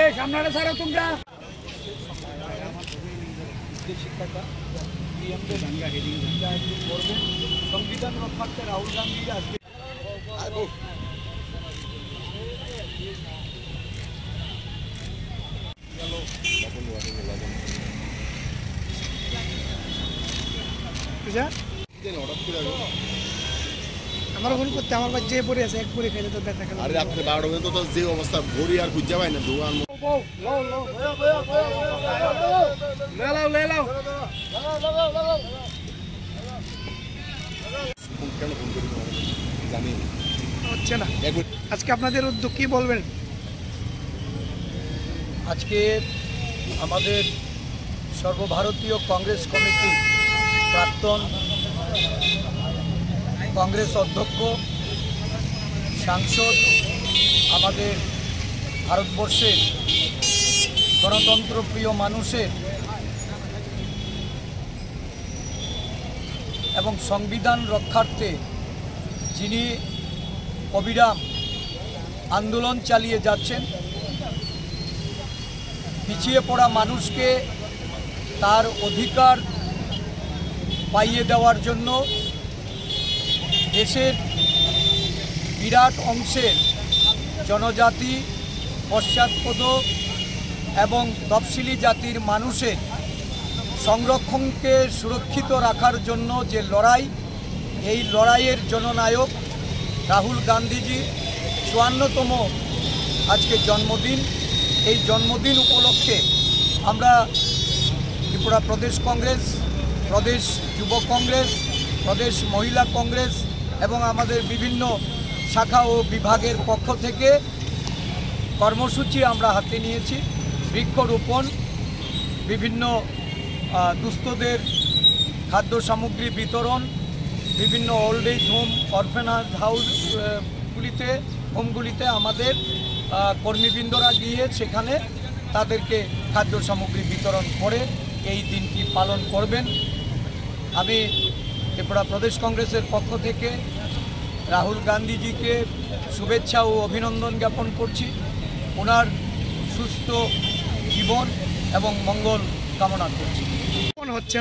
এই সামনে ছাড়ো তোমরা শিক্ষাটা সংবিধান রক্ষার্থে রাহুল গান্ধী আজকে আমার ফোন করতে আমার বাচ্চা পড়ে আছে এক পরে খাইলে তো ব্যথা খেলে আরে রাত্রে 12টা পর্যন্ত তো যে অবস্থা ভরি আর খুঁজে পাই না দোকান কেন ফোন করি জানি হচ্ছে না। আজকে আপনাদের উদ্যোগ কি বলবেন? আজকে আমাদের সর্বভারতীয় কংগ্রেস কমিটি প্রাক্তন কংগ্রেস অধ্যক্ষ সাংসদ আমাদের ভারতবর্ষের গণতন্ত্রপ্রিয় মানুষের এবং সংবিধান রক্ষার্থে যিনি অবিরাম আন্দোলন চালিয়ে যাচ্ছেন, পিছিয়ে পড়া মানুষকে তার অধিকার পাইয়ে দেওয়ার জন্য দেশের বিরাট অংশের জনজাতি, পশ্চাৎপদ এবং তফসিলি জাতির মানুষের সংরক্ষণকে সুরক্ষিত রাখার জন্য যে লড়াই, এই লড়াইয়ের জননায়ক রাহুল গান্ধীজি ৫৪তম আজকে জন্মদিন। এই জন্মদিন উপলক্ষে আমরা ত্রিপুরা প্রদেশ কংগ্রেস, প্রদেশ যুব কংগ্রেস, প্রদেশ মহিলা কংগ্রেস এবং আমাদের বিভিন্ন শাখা ও বিভাগের পক্ষ থেকে কর্মসূচি আমরা হাতে নিয়েছি। বৃক্ষরোপণ, বিভিন্ন দুস্থদের খাদ্য সামগ্রী বিতরণ, বিভিন্ন ওল্ড এজ হোম, অরফেনেজ হোমগুলিতে আমাদের কর্মীবৃন্দরা গিয়ে সেখানে তাদেরকে খাদ্য সামগ্রী বিতরণ করে এই দিনটি পালন করবেন। আমি ত্রিপুরা প্রদেশ কংগ্রেসের পক্ষ থেকে রাহুল গান্ধীজিকে শুভেচ্ছা ও অভিনন্দন জ্ঞাপন করছি। ওনার সুস্থ জীবন এবং মঙ্গল কামনা করছি। হচ্ছে না।